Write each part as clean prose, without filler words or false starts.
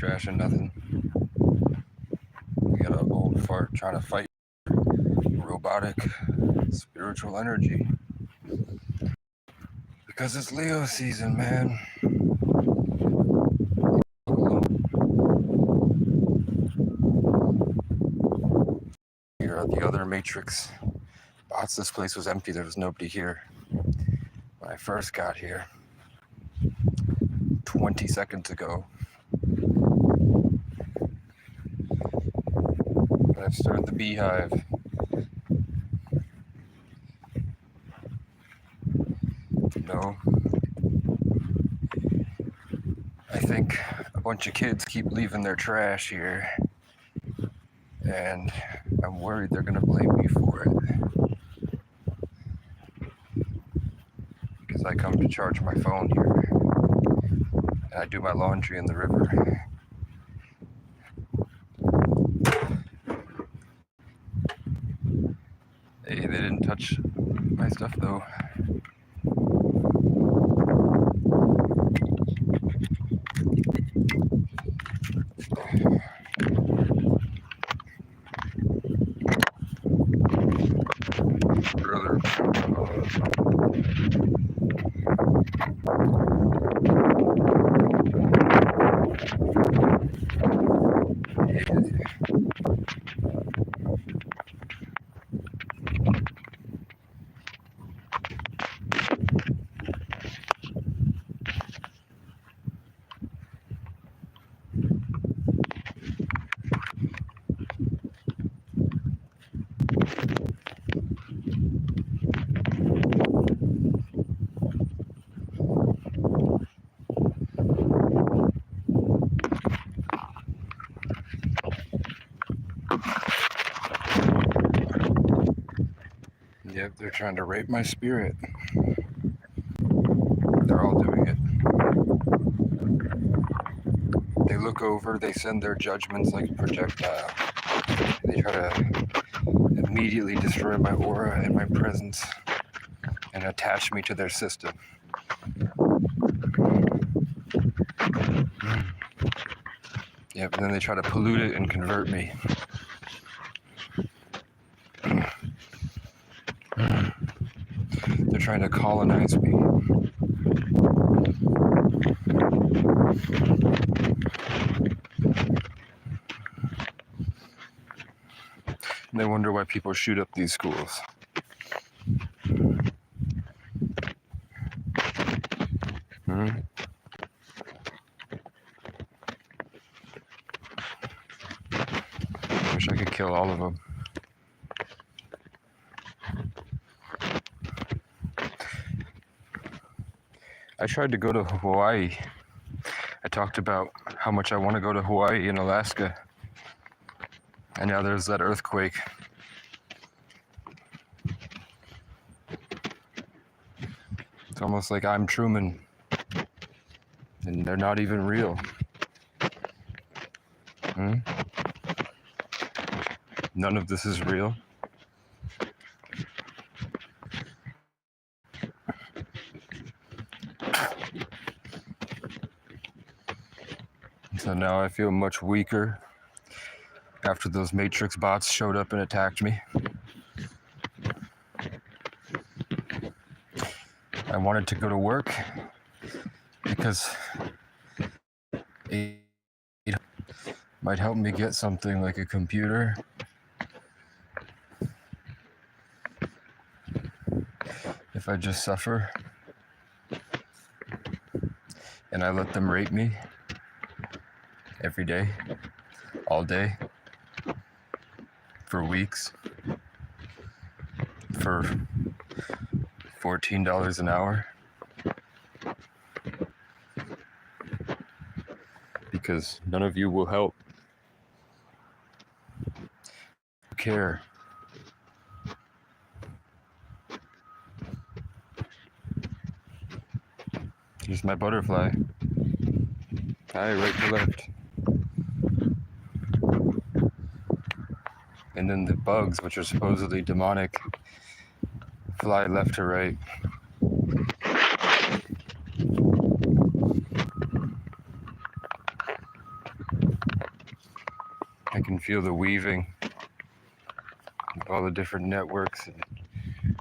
trash and nothing. We got an old fart trying to fight robotic spiritual energy. Because it's Leo season, man. Here are the other Matrix bots. This place was empty. There was nobody here when I first got here 20 seconds ago. But I've started the beehive. No. I think a bunch of kids keep leaving their trash here, and I'm worried they're gonna blame me for it. Because I come to charge my phone here, and I do my laundry in the river. Hey, they didn't touch my stuff though. Brother. Yep, they're trying to rape my spirit. They're all doing it. They look over, they send their judgments like a projectile. They try to immediately destroy my aura and my presence and attach me to their system. Yep, and then they try to pollute it and convert me. They're trying to colonize me. And they wonder why people shoot up these schools. Wish I could kill all of them. I tried to go to Hawaii. I talked about how much I want to go to Hawaii and Alaska. And now there's that earthquake. It's almost like I'm Truman. And they're not even real. None of this is real. So now I feel much weaker after those Matrix bots showed up and attacked me. I wanted to go to work because it might help me get something like a computer. If I just suffer and I let them rape me every day, all day, for weeks, for $14 an hour, because none of you will help, care. Here's my butterfly. Hi, right to left. And then the bugs, which are supposedly demonic, fly left to right. I can feel the weaving of all the different networks and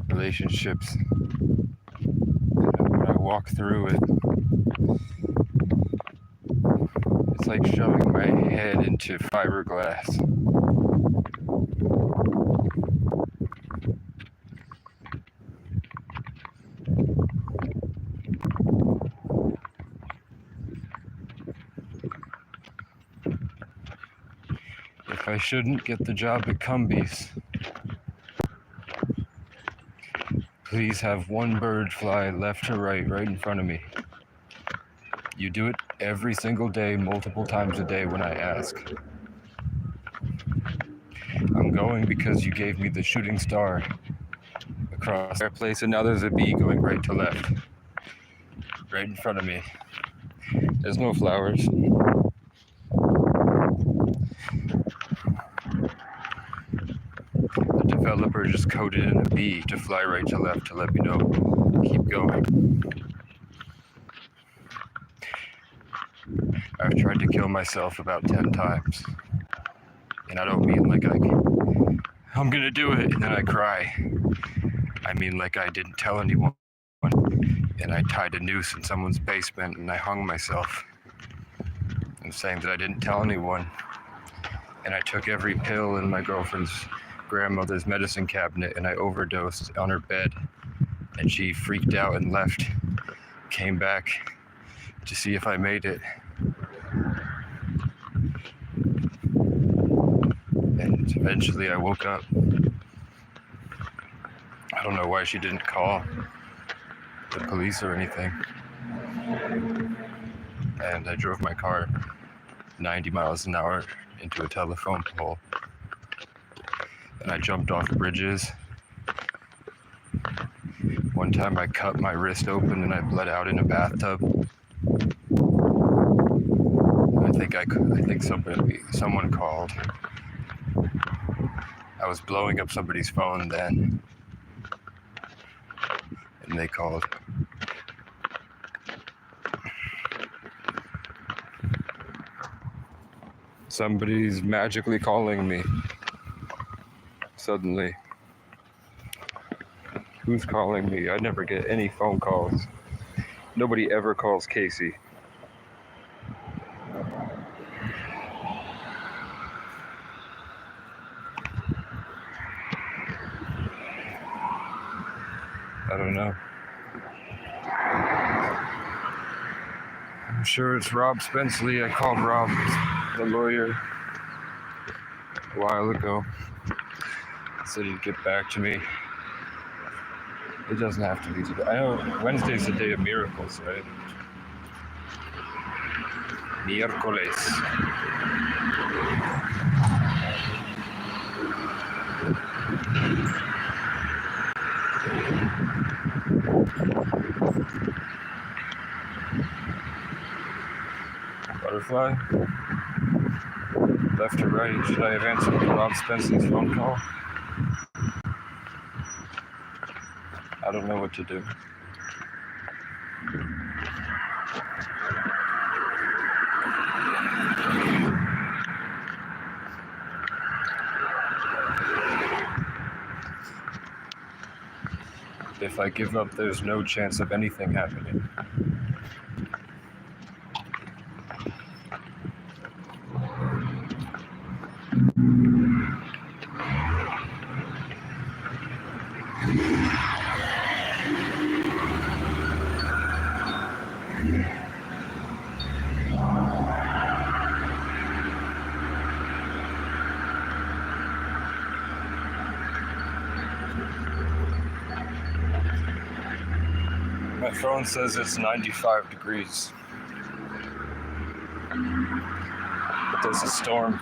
relationships. And when I walk through it, it's like shoving my head into fiberglass. If I shouldn't get the job at Cumbies, please have one bird fly left to right in front of me. You do it every single day, multiple times a day when I ask. I'm going because you gave me the shooting star across their place, and now there's a bee going right to left, right in front of me. There's no flowers. The developer just coded in a bee to fly right to left to let me know, keep going. I've tried to kill myself about 10 times. And I don't mean like I'm gonna do it and then I cry. I mean like I didn't tell anyone and I tied a noose in someone's basement and I hung myself. I'm saying that I didn't tell anyone. And I took every pill in my girlfriend's grandmother's medicine cabinet and I overdosed on her bed. And she freaked out and left. Came back to see if I made it. And eventually I woke up. I don't know why she didn't call the police or anything. And I drove my car 90 miles an hour into a telephone pole. And I jumped off bridges. One time I cut my wrist open and I bled out in a bathtub. I think someone called. I was blowing up somebody's phone then. And they called. Somebody's magically calling me. Suddenly. Who's calling me? I never get any phone calls. Nobody ever calls Casey. I don't know. I'm sure it's Rob Spenceley. I called Rob, the lawyer, a while ago. Said he'd get back to me. It doesn't have to be today. I know Wednesday's the day of miracles, right? Miércoles. Butterfly? Left or right? Should I have answered Rob Spenceley's phone call? I don't know what to do. If I give up, there's no chance of anything happening. My phone says it's 95 degrees. But there's a storm.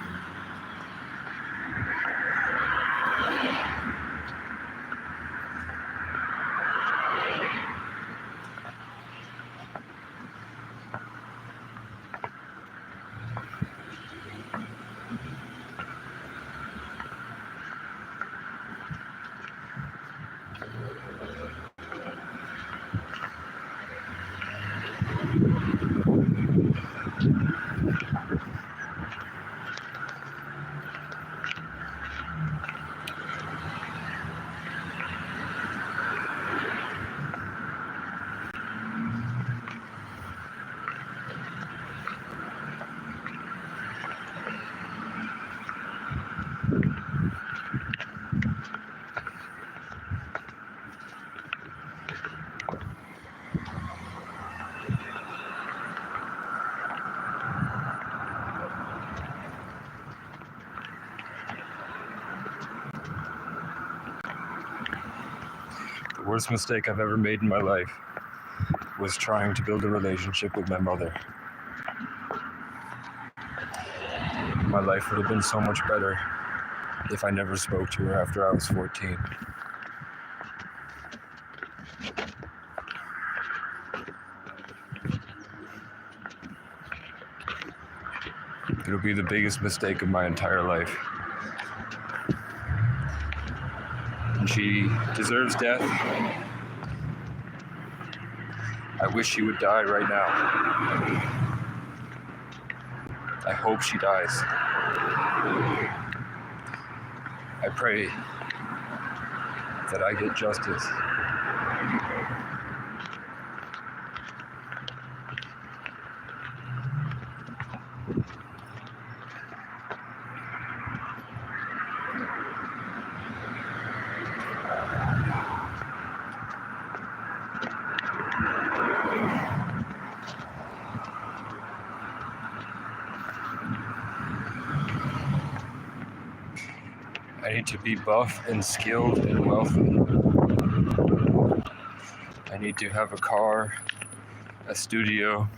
worst mistake I've ever made in my life was trying to build a relationship with my mother. My life would have been so much better if I never spoke to her after I was 14. It'll be the biggest mistake of my entire life. And she deserves death. I wish she would die right now. I hope she dies. I pray that I get justice. I need to be buff and skilled and wealthy. I need to have a car, a studio,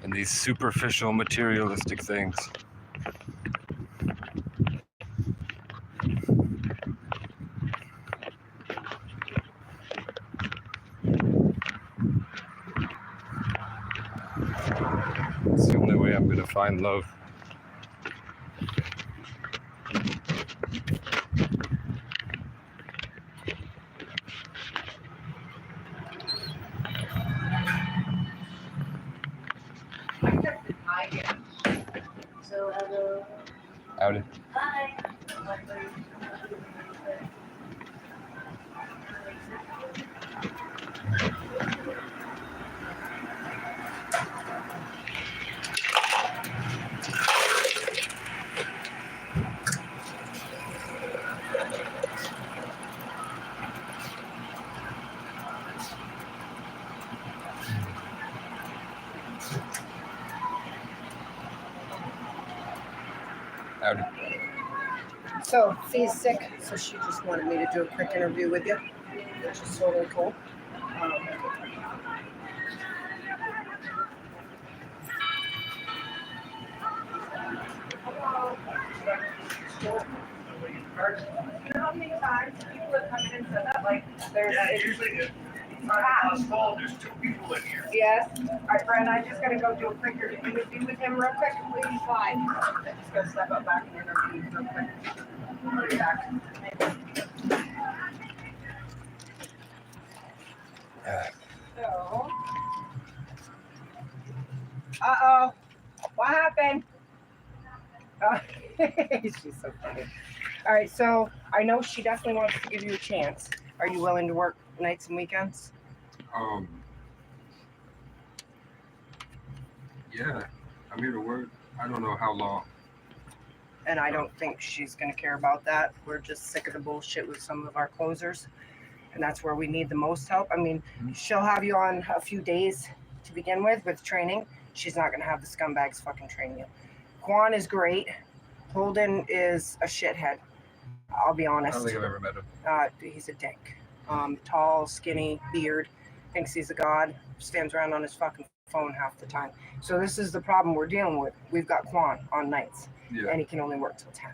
and these superficial materialistic things. It's the only way I'm going to find love. So hello. Howdy. Hi. Howdy. So, Fee's sick, so she just wanted me to do a quick interview with you, which is totally cool. You know how many times people have come in and said that? Like, there's Usually if it's full, there's 2 people in here. yes. All right, Brent, I just gotta go do a quick interview with him real quick. Please, fine. I'm just gonna step up back and interview real quick. I'll be back. So. Uh-oh. What happened? She's so funny. All right, so I know she definitely wants to give you a chance. Are you willing to work nights and weekends? Yeah, I'm here to work. I don't know how long. And I don't think she's going to care about that. We're just sick of the bullshit with some of our closers. And that's where we need the most help. I mean, she'll have you on a few days to begin with training. She's not going to have the scumbags fucking train you. Quan is great. Holden is a shithead. I'll be I honest. don't think I've ever met him. He's a dick. Tall, skinny, beard. Thinks he's a god. Stands around on his fucking phone half the time. So this is the problem we're dealing with. We've got Quan on nights. Yeah. And he can only work till 10.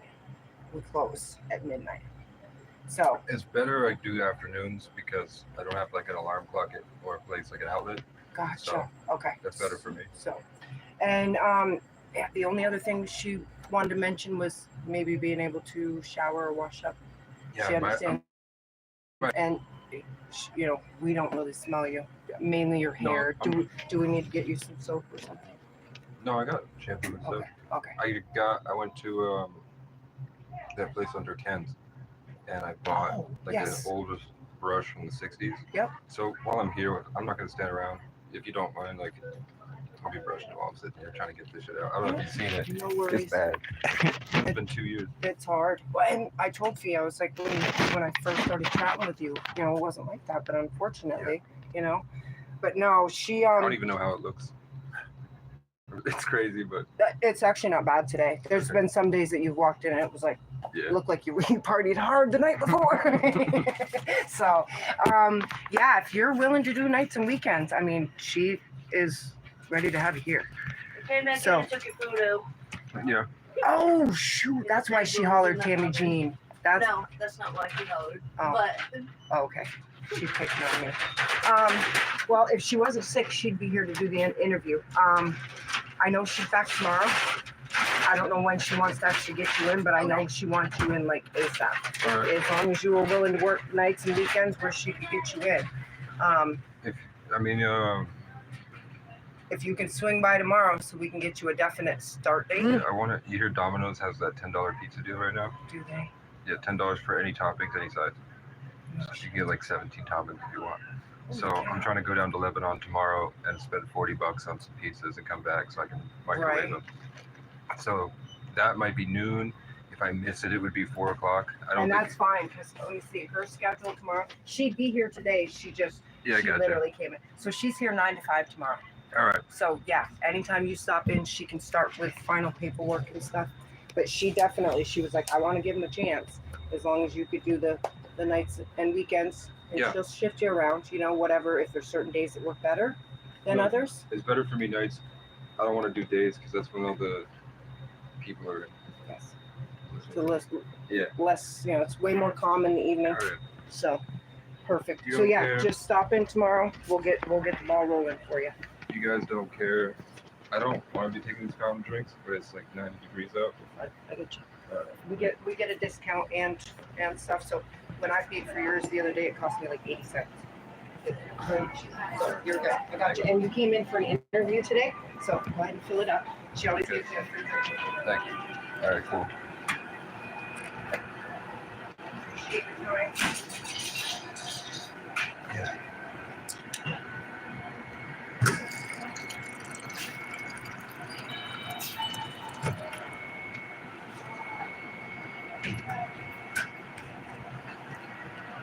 We close at midnight. So It's better I do afternoons because I don't have like an alarm clock or a place like an outlet. gotcha. So, Okay. That's better for me. So, and yeah, the only other thing she wanted to mention was maybe being able to shower or wash up. She Yeah, understands. And you know, we don't really smell you. Mainly your No, hair. Do we need to get you some soap or something? no, I got shampoo and stuff. Okay. I went to that place under Ken's and I bought like yes. an oldest brush from the 60s. Yep. So while I'm here, I'm not gonna stand around. If you don't mind, like I'll be brushing while I'm sitting here trying to get this shit out. I don't know if you've seen it. No worries. It's bad. It's been 2 years. It's hard. Well, and I told Fee, I was like, when I first started chatting with you, you know, it wasn't like that, but unfortunately, you know. But no, she I don't even know how it looks. It's crazy, but It's actually not bad today. There's Okay. been some days that you've walked in and it was like, yeah. looked like you partied hard the night before. So, yeah, if you're willing to do nights and weekends, I mean, she is ready to have you here. Okay, man, So- I took your photo. Yeah. Oh, shoot. That's why she hollered Tammy Jean. That's, No, that's not why she hollered. Oh. But oh, okay. She's picking on me. Well, if she wasn't sick, she'd be here to do the interview. I know she's back tomorrow. I don't know when she wants to actually get you in, but I know she wants you in like ASAP. All right. As long as you were willing to work nights and weekends where she could get you in. I mean, If you can swing by tomorrow so we can get you a definite start date. I want to. You hear Domino's has that $10 pizza deal right now? Do they? Yeah, $10 for any toppings, any size. So you get like 17 toppings if you want. So I'm trying to go down to Lebanon tomorrow and spend $40 on some pizzas and come back so I can microwave Right. them. So that might be noon. If I miss it, it would be 4 o'clock. I don't And think. that's fine because let me see her schedule tomorrow. She'd be here today. She just Yeah, I she gotcha. literally came in. So she's here 9 to 5 tomorrow. All right. So yeah, anytime you stop in, she can start with final paperwork and stuff. But she was like, I want to give him a chance as long as you could do the nights and weekends. And Yeah. she'll shift you around, whatever, if there's certain days that work better than No. others. It's better for me nights. I don't want to do days because that's when all the people are. Yes. So less, Yeah. less, it's way more calm in the evening. All right. So perfect. You So don't yeah, care. just stop in tomorrow. We'll get the ball rolling for you. You guys don't care. I don't want to be taking these fountain drinks, but it's like 90 degrees out. I get you. We get a discount and stuff. So when I paid for yours the other day, it cost me like 80 cents. So you're good. I got you. And you came in for an interview today, so go ahead and fill it up. She always gives you a free drink. Thank you. All right, cool. Appreciate your time.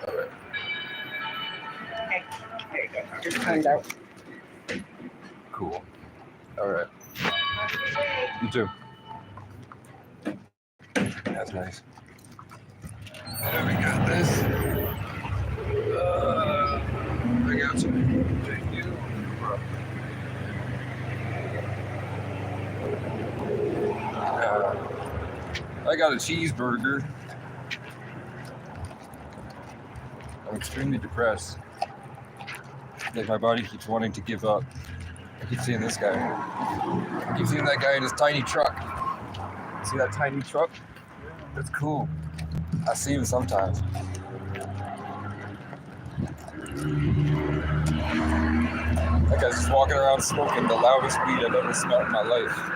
All right. Okay. There you go. Just timed out. Cool. All right. You too. That's nice. There we got this. I got you. Thank you. I got a cheeseburger. I'm extremely depressed. Like my body keeps wanting to give up. I keep seeing this guy. I keep seeing that guy in his tiny truck. See that tiny truck? That's cool. I see him sometimes. That guy's just walking around smoking the loudest weed I've ever smelled in my life.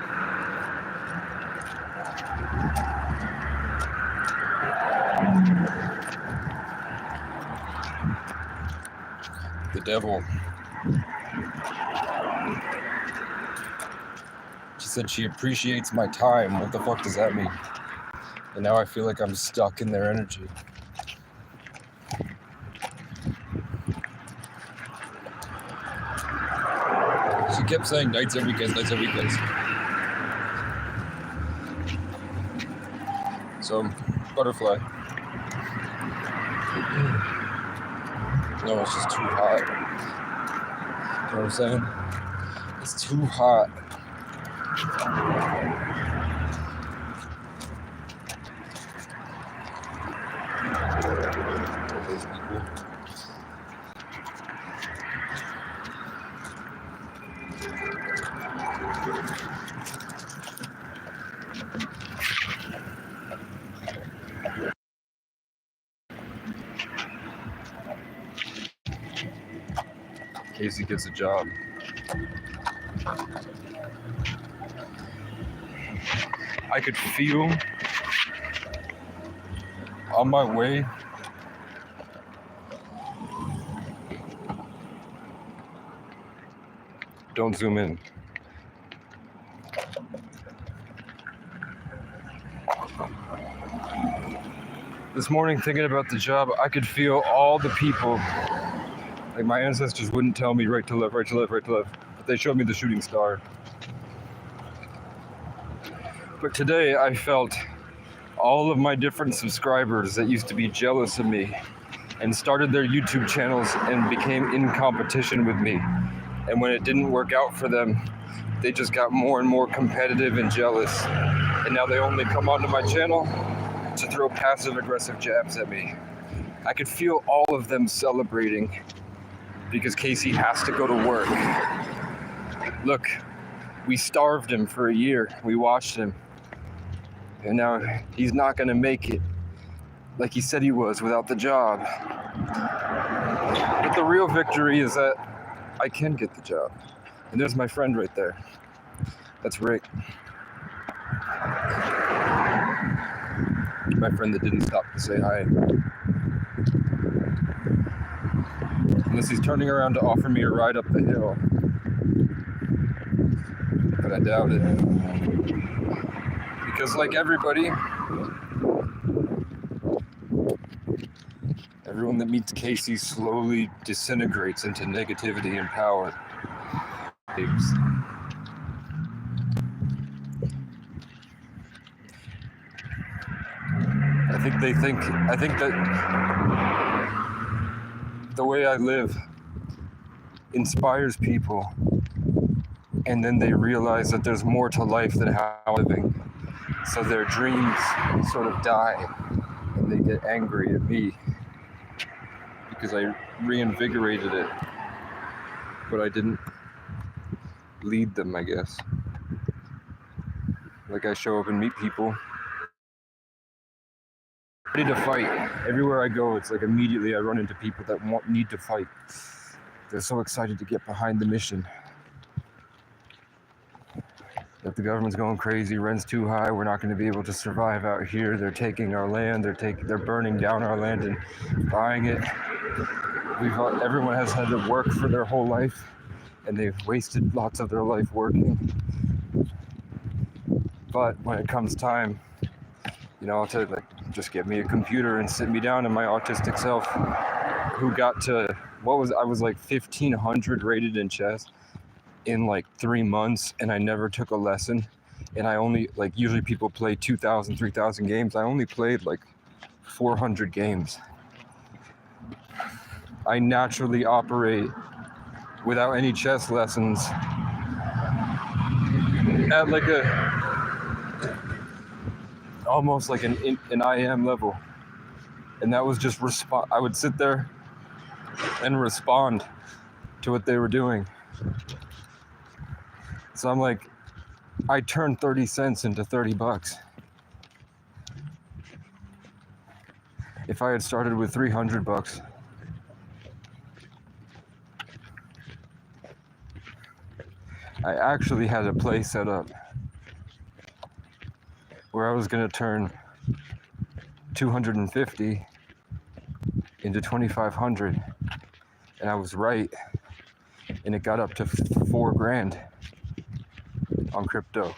The devil. She said she appreciates my time. What the fuck does that mean? And now I feel like I'm stuck in their energy. She kept saying nights and weekends, nights and weekends. So, butterfly. No, it's just too hot. You know what I'm saying? It's too hot. Those people. Casey gets a job. I could feel on my way don't zoom in. This morning thinking about the job, I could feel all the people. Like my ancestors wouldn't tell me right to left, right to left, right to left. But they showed me the shooting star. But today I felt all of my different subscribers that used to be jealous of me and started their YouTube channels and became in competition with me. And when it didn't work out for them, they just got more and more competitive and jealous. And now they only come onto my channel to throw passive aggressive jabs at me. I could feel all of them celebrating because Casey has to go to work. Look, we starved him for a year. We watched him. And now he's not gonna make it like he said he was without the job. But the real victory is that I can get the job. And there's my friend right there. That's Rick. My friend that didn't stop to say hi. Unless he's turning around to offer me a ride up the hill. But I doubt it. Because like everybody, everyone that meets Casey slowly disintegrates into negativity and power. I think that the way I live inspires people, and then they realize that there's more to life than how I'm living. So their dreams sort of die, and they get angry at me because I reinvigorated it, but I didn't lead them, I guess. Like I show up and meet people ready to fight. Everywhere I go, it's like immediately I run into people that need to fight. They're so excited to get behind the mission. If the government's going crazy, rent's too high, we're not going to be able to survive out here. They're taking our land. They're burning down our land and buying it. Everyone has had to work for their whole life, and they've wasted lots of their life working. But when it comes time, I'll tell you, like, just get me a computer and sit me down, and my autistic self, who got to, I was like 1,500 rated in chess in like 3 months, and I never took a lesson. And I only, like, usually people play 2,000, 3,000 games. I only played like 400 games. I naturally operate without any chess lessons at like almost like an IM level. And that was just I would sit there and respond to what they were doing. So I'm like, I turned 30 cents into 30 bucks. If I had started with 300 bucks, I actually had a play set up where I was going to turn 250 into 2,500, and I was right, and it got up to $4,000 on crypto,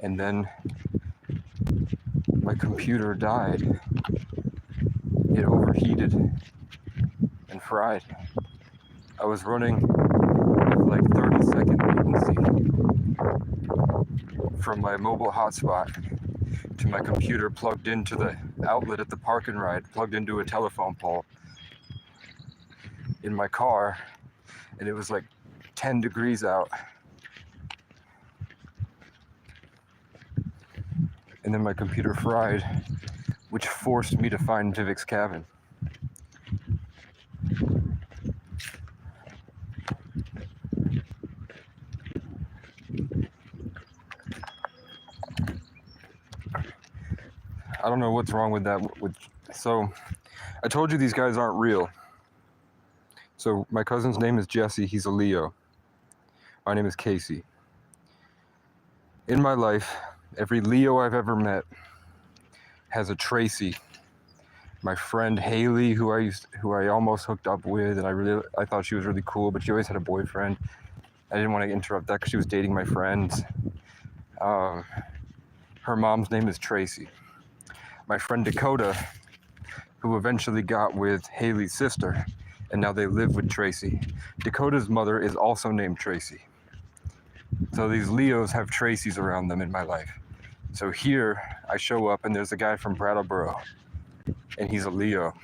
and then my computer died. It overheated and fried. I was running with like 30-second latency from my mobile hotspot to my computer plugged into the outlet at the park and ride, plugged into a telephone pole in my car, and it was like 10 degrees out. And then my computer fried, which forced me to find Vivek's cabin. I don't know what's wrong with that. So I told you these guys aren't real. So my cousin's name is Jesse. He's a Leo. My name is Casey. In my life, every Leo I've ever met has a Tracy. My friend Haley, who I almost hooked up with, and I thought she was really cool, but she always had a boyfriend. I didn't want to interrupt that because she was dating my friends. Her mom's name is Tracy. My friend Dakota, who eventually got with Haley's sister, and now they live with Tracy. Dakota's mother is also named Tracy. So these Leos have Tracys around them in my life. So here I show up and there's a guy from Brattleboro and he's a Leo.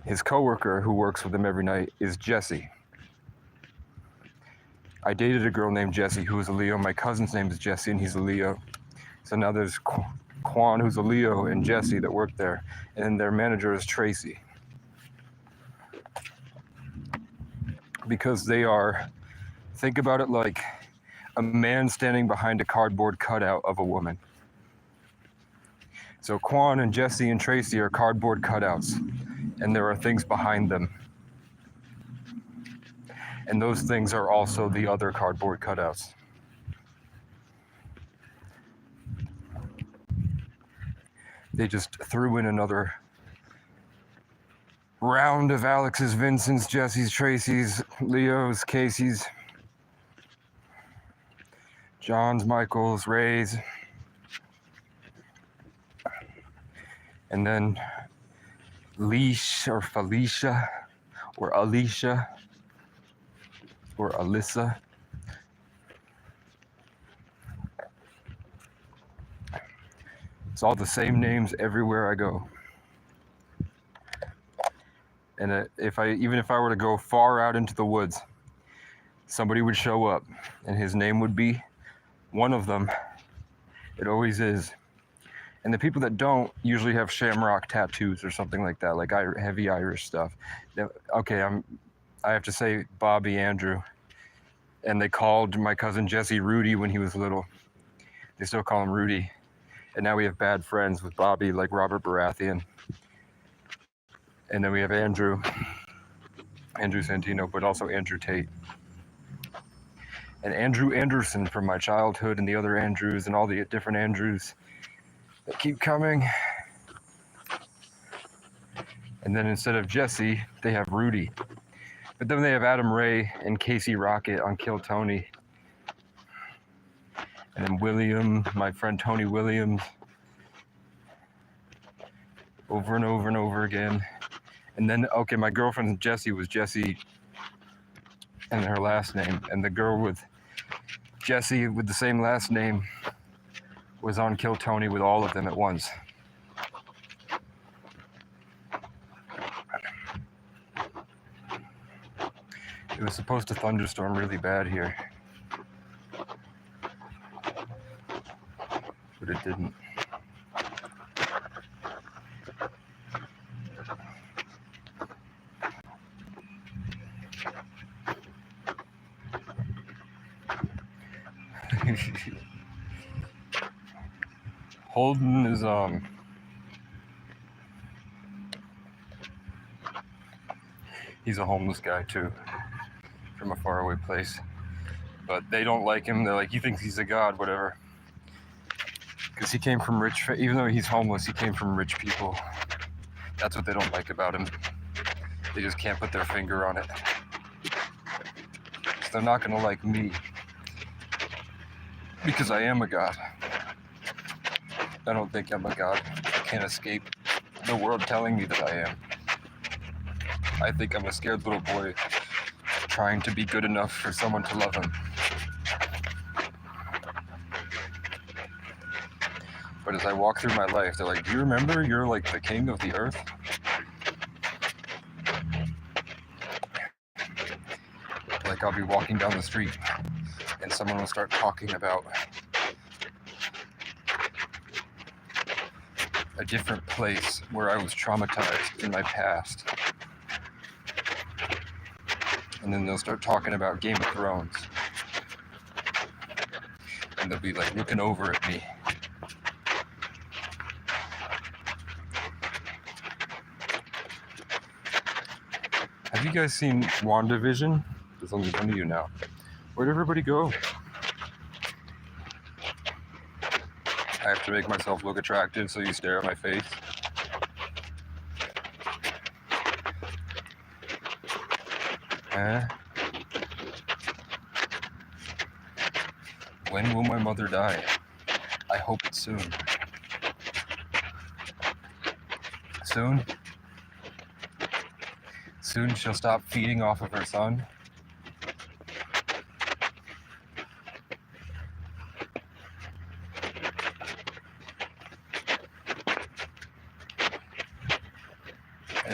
His coworker who works with him every night is Jesse. I dated a girl named Jessie who was a Leo. My cousin's name is Jesse and he's a Leo. So now there's Quan who's a Leo and Jesse that work there. And then their manager is Tracy. Because they are, think about it like a man standing behind a cardboard cutout of a woman. So Quan and Jesse and Tracy are cardboard cutouts, and there are things behind them. And those things are also the other cardboard cutouts. They just threw in another round of Alex's, Vincent's, Jesse's, Tracy's, Leo's, Casey's, John's, Michael's, Ray's, and then Leash or Felicia or Alicia or Alyssa. It's all the same names everywhere I go. And even if I were to go far out into the woods, somebody would show up and his name would be one of them. It always is. And the people that don't usually have shamrock tattoos or something like that, like heavy Irish stuff. Okay, I have to say Bobby Andrew. And they called my cousin Jesse Rudy when he was little. They still call him Rudy. And now we have bad friends with Bobby, like Robert Baratheon. And then we have Andrew Santino, but also Andrew Tate. And Andrew Anderson from my childhood and the other Andrews and all the different Andrews that keep coming. And then instead of Jesse, they have Rudy. But then they have Adam Ray and Casey Rocket on Kill Tony. And then William, my friend Tony Williams. Over and over and over again. And then, okay, my girlfriend Jessie was Jessie and her last name. And the girl with Jessie with the same last name was on Kill Tony with all of them at once. It was supposed to thunderstorm really bad here. But it didn't. Holden is he's a homeless guy too, from a faraway place. But they don't like him. They're like, he thinks he's a god, whatever. Because he came from rich, even though he's homeless, he came from rich people. That's what they don't like about him. They just can't put their finger on it. So they're not gonna like me. Because I am a god. I don't think I'm a god. I can't escape the world telling me that I am. I think I'm a scared little boy trying to be good enough for someone to love him. But as I walk through my life, they're like, do you remember you're like the king of the earth? Like I'll be walking down the street and someone will start talking about a different place where I was traumatized in my past. And then they'll start talking about Game of Thrones. And they'll be like looking over at me. Have you guys seen WandaVision? There's only one of you now. Where'd everybody go? I have to make myself look attractive so you stare at my face. When will my mother die? I hope it's soon. Soon? Soon she'll stop feeding off of her son.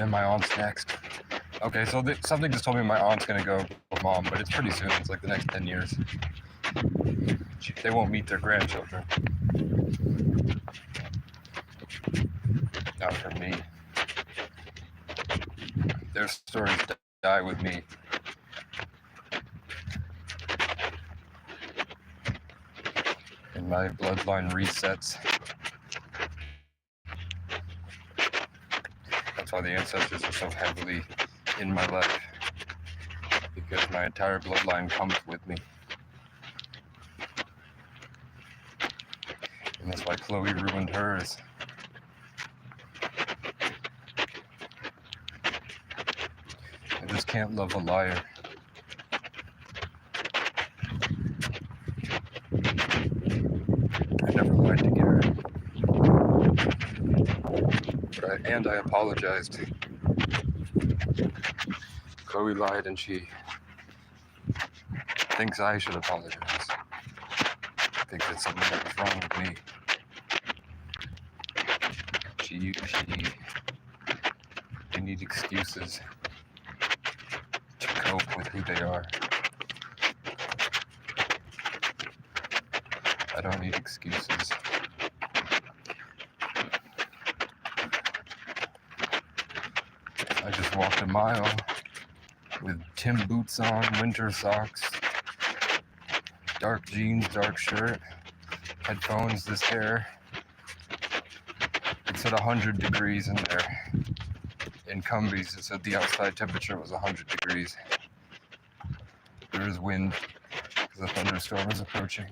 then my aunt's next. Okay, so something just told me my aunt's gonna go with mom, but it's pretty soon. It's like the next 10 years. They won't meet their grandchildren. Not for me. Their stories die with me. And my bloodline resets. That's why the ancestors are so heavily in my life. Because my entire bloodline comes with me. And that's why Chloe ruined hers. I just can't love a liar. I never lied to Garrett. But I apologized. Chloe lied and she thinks I should apologize. Thinks it's something that was wrong with me. They need excuses to cope with who they are. I don't need excuses. I just walked a mile with Tim boots on, winter socks, dark jeans, dark shirt, headphones, this hair. It said 100 degrees in there. In Cumbie's, it said the outside temperature was 100 degrees. There is wind because a thunderstorm is approaching.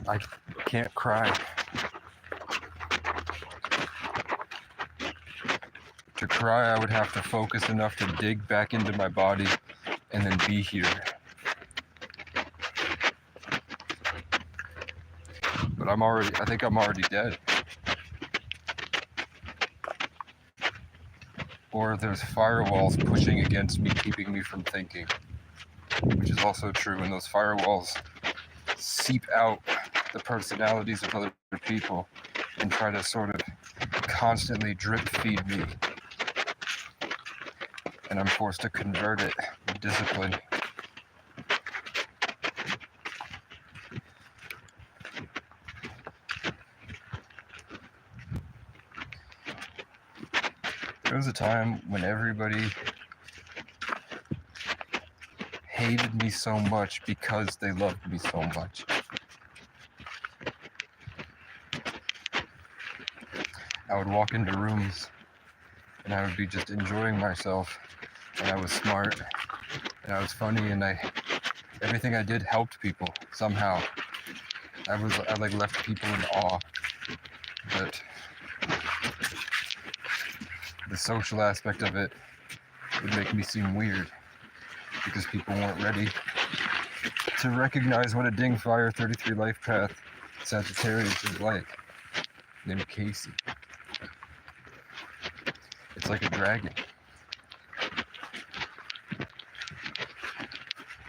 I can't cry. To cry, I would have to focus enough to dig back into my body and then be here. But I think I'm already dead. Or there's firewalls pushing against me, keeping me from thinking, which is also true, and those firewalls seep out the personalities of other people and try to sort of constantly drip feed me. And I'm forced to convert it with discipline. There was a time when everybody hated me so much because they loved me so much. I would walk into rooms and I would be just enjoying myself, and I was smart and I was funny, and everything I did helped people somehow. I like left people in awe. But the social aspect of it would make me seem weird because people weren't ready to recognize what a Ding Fire 33 life path Sagittarius is like, named Casey. It's like a dragon.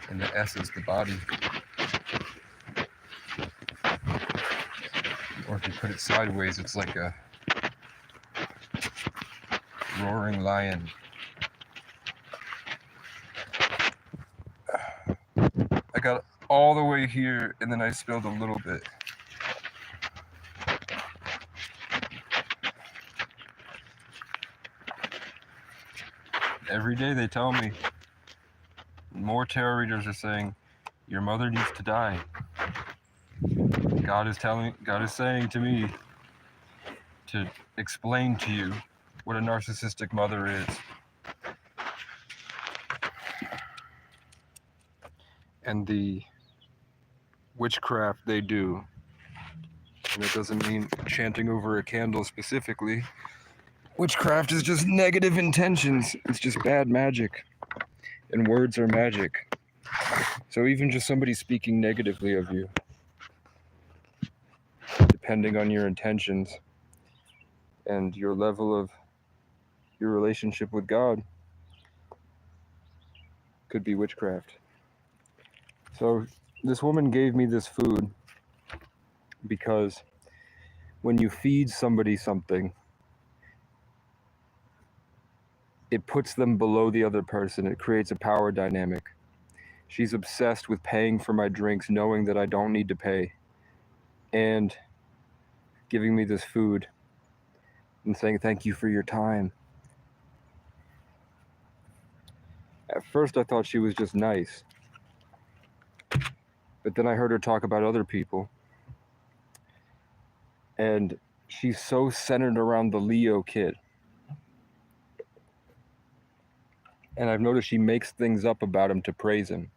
And the S is the body. Or if you put it sideways, it's like a roaring lion. I got all the way here and then I spilled a little bit. Every day they tell me, more tarot readers are saying, your mother needs to die. God is saying to me to explain to you what a narcissistic mother is. And the witchcraft they do. And it doesn't mean chanting over a candle specifically. Witchcraft is just negative intentions. It's just bad magic. And words are magic. So even just somebody speaking negatively of you, depending on your intentions and your level of your relationship with God, could be witchcraft. So this woman gave me this food because when you feed somebody something, it puts them below the other person. It creates a power dynamic. She's obsessed with paying for my drinks, knowing that I don't need to pay, and giving me this food and saying thank you for your time. At first I thought she was just nice, but then I heard her talk about other people, and she's so centered around the Leo kid. And I've noticed she makes things up about him to praise him.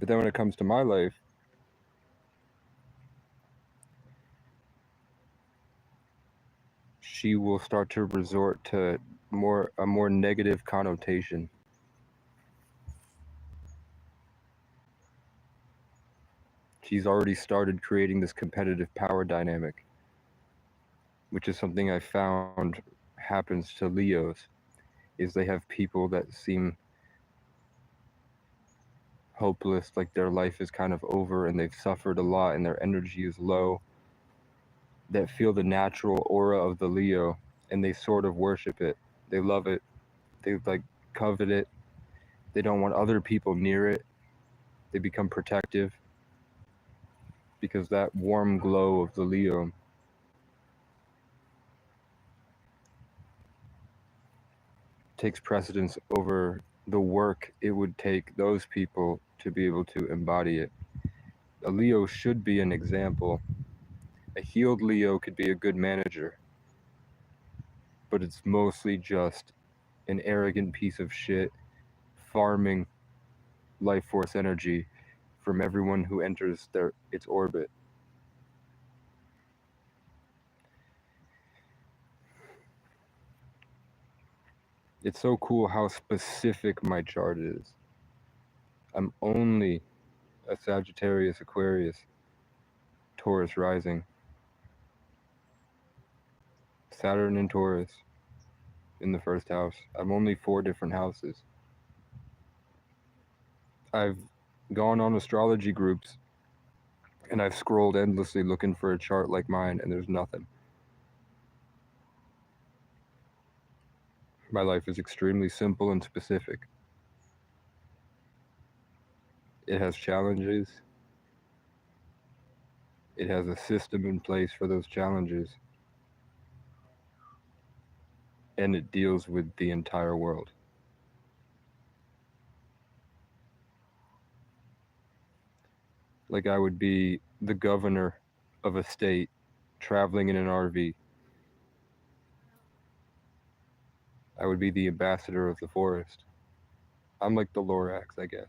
But then when it comes to my life, she will start to resort to a more negative connotation. She's already started creating this competitive power dynamic, which is something I found happens to Leos, is they have people that seem hopeless, like their life is kind of over and they've suffered a lot and their energy is low, that feel the natural aura of the Leo and they sort of worship it. They love it. They like covet it. They don't want other people near it. They become protective because that warm glow of the Leo takes precedence over the work it would take those people to be able to embody it. A Leo should be an example. A healed Leo could be a good manager, but it's mostly just an arrogant piece of shit farming life force energy from everyone who enters its orbit. It's so cool how specific my chart is. I'm only a Sagittarius, Aquarius, Taurus rising. Saturn in Taurus in the first house. I'm only 4 different houses. I've gone on astrology groups and I've scrolled endlessly looking for a chart like mine, and there's nothing. My life is extremely simple and specific. It has challenges. It has a system in place for those challenges. And it deals with the entire world. Like I would be the governor of a state traveling in an RV. I would be the ambassador of the forest. I'm like the Lorax, I guess.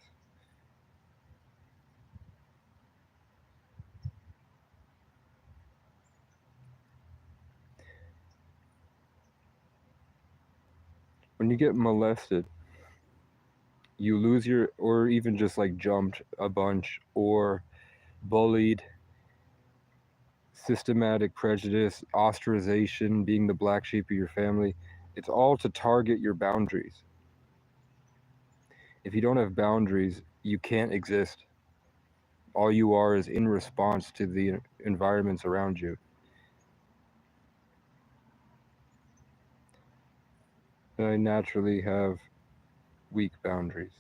When you get molested, you lose or even just like jumped a bunch, or bullied, systematic prejudice, ostracization, being the black sheep of your family, it's all to target your boundaries. If you don't have boundaries, you can't exist. All you are is in response to the environments around you. And I naturally have weak boundaries.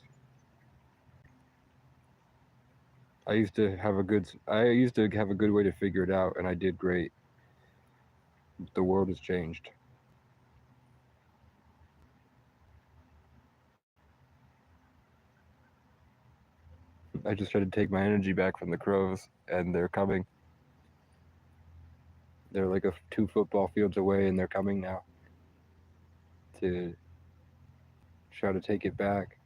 I used to have a good way to figure it out, and I did great. The world has changed. I just tried to take my energy back from the crows, and they're coming. They're like 2 football fields away, and they're coming now to try to take it back.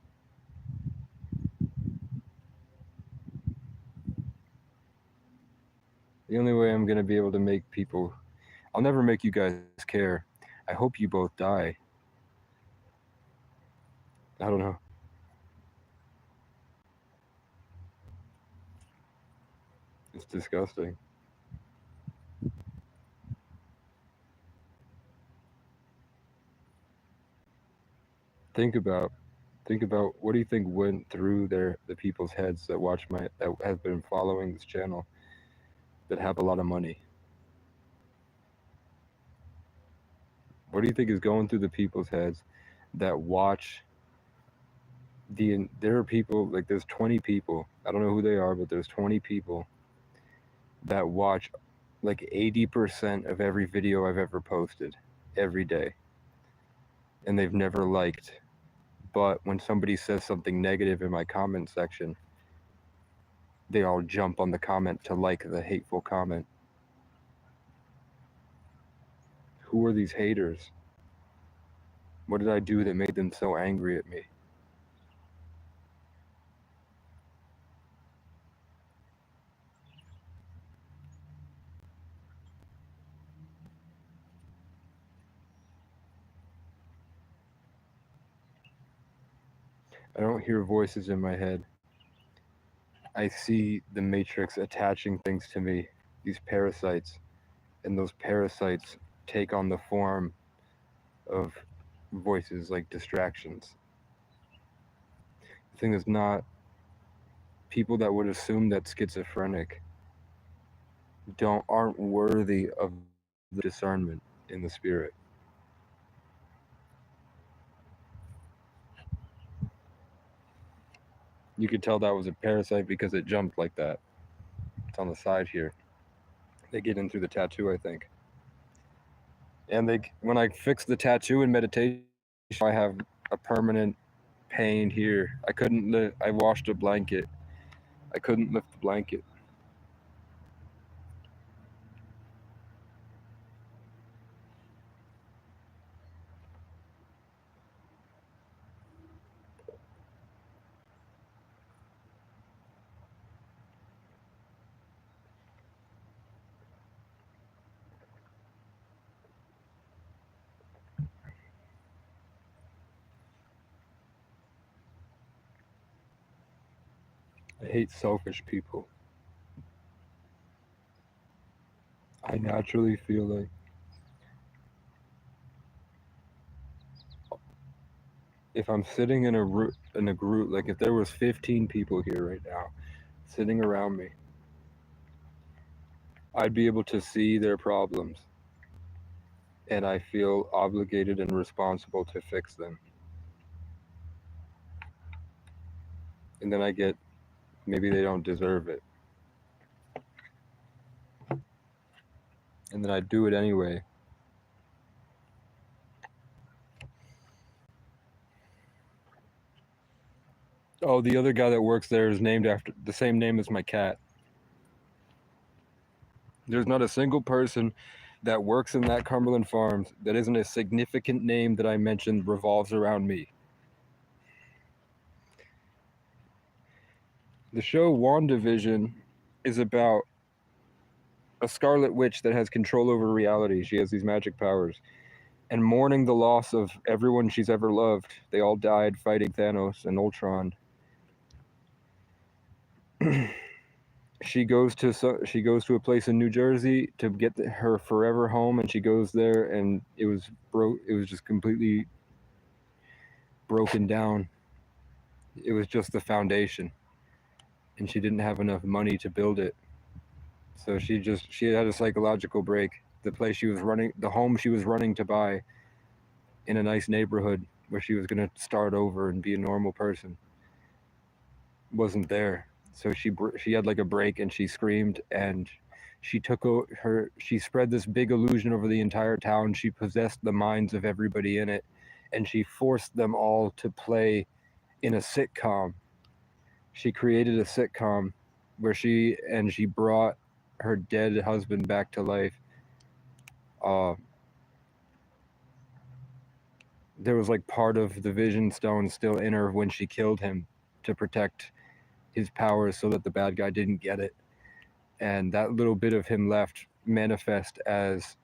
The only way I'm going to be able to make people... I'll never make you guys care. I hope you both die. I don't know. It's disgusting. Think about Think about, what do you think went through the people's heads that watch that have been following this channel, that have a lot of money? What do you think is going through the people's heads that watch there are people, like, there's 20 people, I don't know who they are, but there's 20 people that watch like 80% of every video I've ever posted every day, and they've never liked. But when somebody says something negative in my comment section, they all jump on the comment to like the hateful comment. Who are these haters? What did I do that made them so angry at me? I don't hear voices in my head. I see the Matrix attaching things to me, these parasites, and those parasites take on the form of voices, like distractions. The thing is, not people that would assume that schizophrenic aren't worthy of the discernment in the spirit. You could tell that was a parasite because it jumped like that. It's on the side here. They get in through the tattoo, I think. And when I fix the tattoo in meditation, I have a permanent pain here. I washed a blanket. I couldn't lift the blanket. I hate selfish people. I naturally feel like if I'm sitting in a group, like if there was 15 people here right now sitting around me, I'd be able to see their problems, and I feel obligated and responsible to fix them. And then I get, maybe they don't deserve it. And then I do it anyway. Oh, the other guy that works there is named after the same name as my cat. There's not a single person that works in that Cumberland Farms that isn't a significant name that I mentioned revolves around me. The show WandaVision is about a Scarlet Witch that has control over reality. She has these magic powers. And mourning the loss of everyone she's ever loved. They all died fighting Thanos and Ultron. She goes to a place in New Jersey to get her forever home, and she goes there, and it was just completely broken down. It was just the foundation, and she didn't have enough money to build it. So she had a psychological break. The home she was running to buy in a nice neighborhood where she was going to start over and be a normal person wasn't there. So she had like a break, and she screamed, and she spread this big illusion over the entire town. She possessed the minds of everybody in it, and she forced them all to play in a sitcom. She created a sitcom where she brought her dead husband back to life. There was like part of the Vision Stone still in her when she killed him to protect his powers so that the bad guy didn't get it. And that little bit of him left manifest as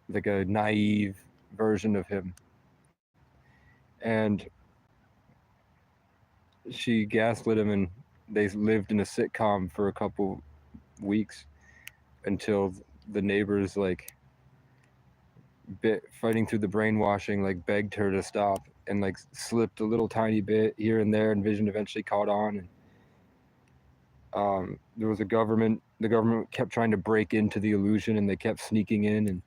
like a naive version of him. And she gaslit him, and they lived in a sitcom for a couple weeks until the neighbors like bit fighting through the brainwashing, like begged her to stop and like slipped a little tiny bit here and there, and Vision eventually caught on. And there was the government kept trying to break into the illusion, and they kept sneaking in and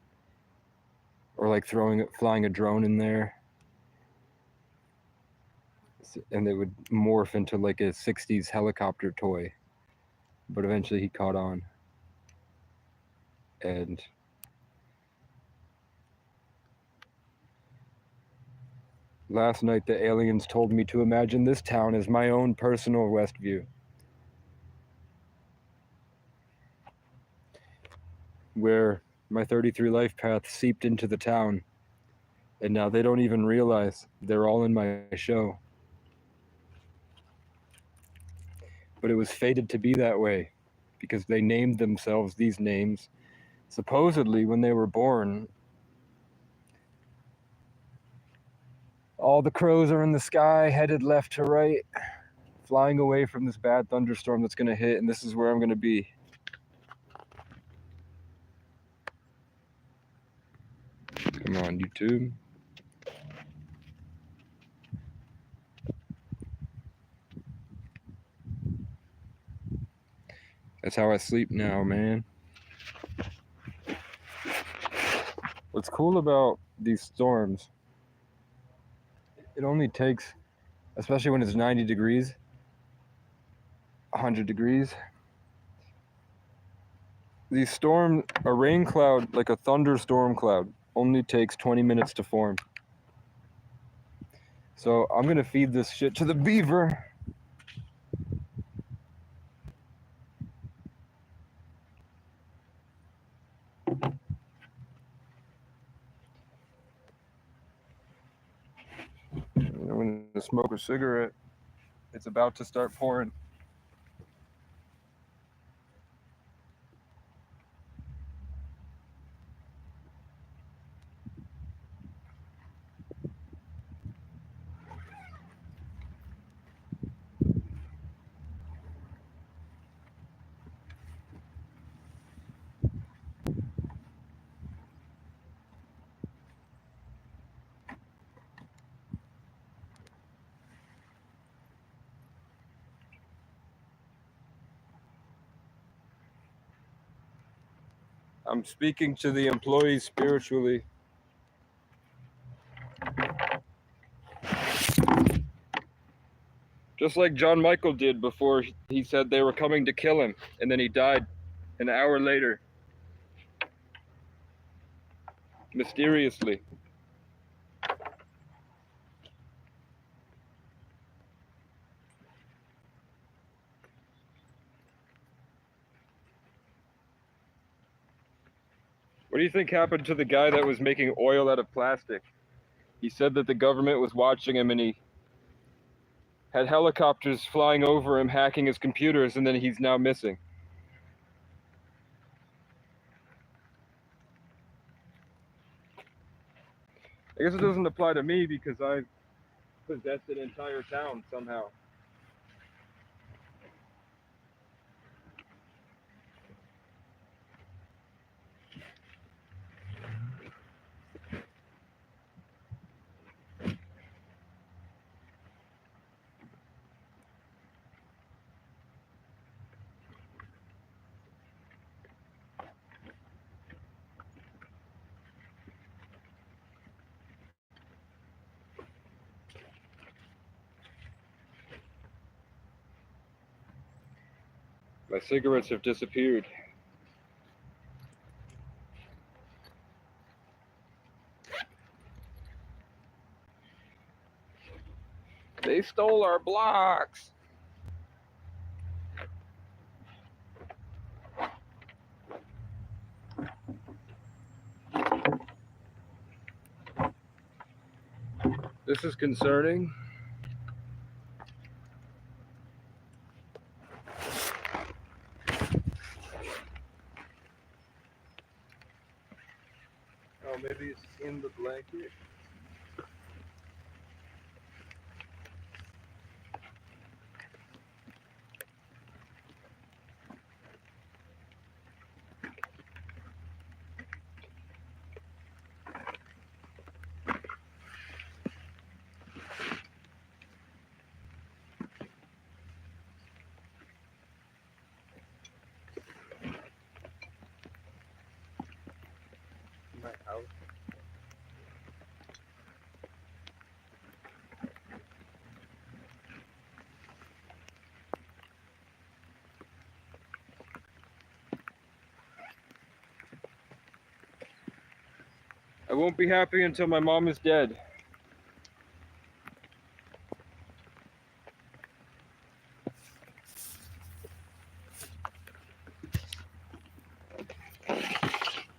or like flying a drone in there, and they would morph into like a 60s helicopter toy. But eventually he caught on. And last night the aliens told me to imagine this town as my own personal Westview, where my 33 life path seeped into the town, and now they don't even realize they're all in my show. But it was fated to be that way because they named themselves these names supposedly when they were born. All the crows are in the sky, headed left to right, flying away from this bad thunderstorm that's going to hit, and this is where I'm going to be. Come on, YouTube. That's how I sleep now, man. What's cool about these storms, it only takes, especially when it's 90 degrees, 100 degrees, a rain cloud, like a thunderstorm cloud, only takes 20 minutes to form. So I'm gonna feed this shit to the beaver. I'm gonna smoke a cigarette. It's about to start pouring. I'm speaking to the employees spiritually. Just like John Michael did before he said they were coming to kill him, and then he died an hour later. Mysteriously. What do you think happened to the guy that was making oil out of plastic? He said that the government was watching him and he had helicopters flying over him, hacking his computers, and then he's now missing. I guess it doesn't apply to me because I possessed an entire town somehow. My cigarettes have disappeared. They stole our blocks. This is concerning. Oh, maybe it's in the blanket. house. I won't be happy until my mom is dead.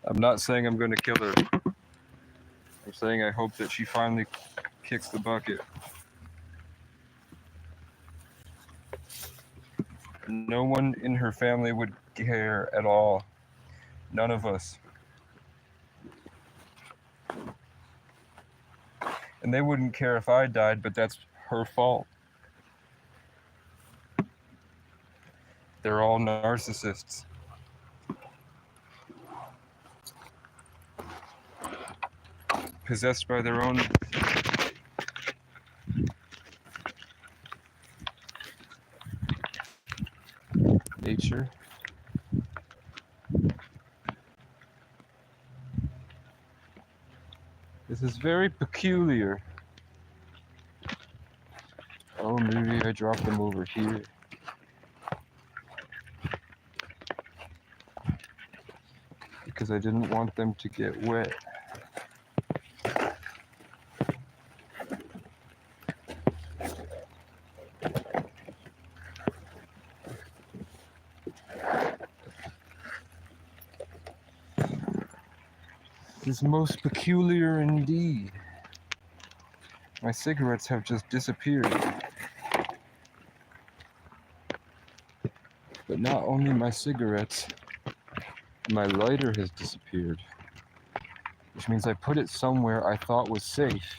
I'm not saying I'm going to kill her. I'm saying I hope that she finally kicks the bucket. No one in her family would care at all. None of us. And they wouldn't care if I died, but that's her fault. They're all narcissists. Possessed by their own nature. This is very peculiar. Oh, maybe I dropped them over here. Because I didn't want them to get wet. This is most peculiar indeed. My cigarettes have just disappeared. But not only my cigarettes, my lighter has disappeared. Which means I put it somewhere I thought was safe.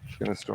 It's gonna start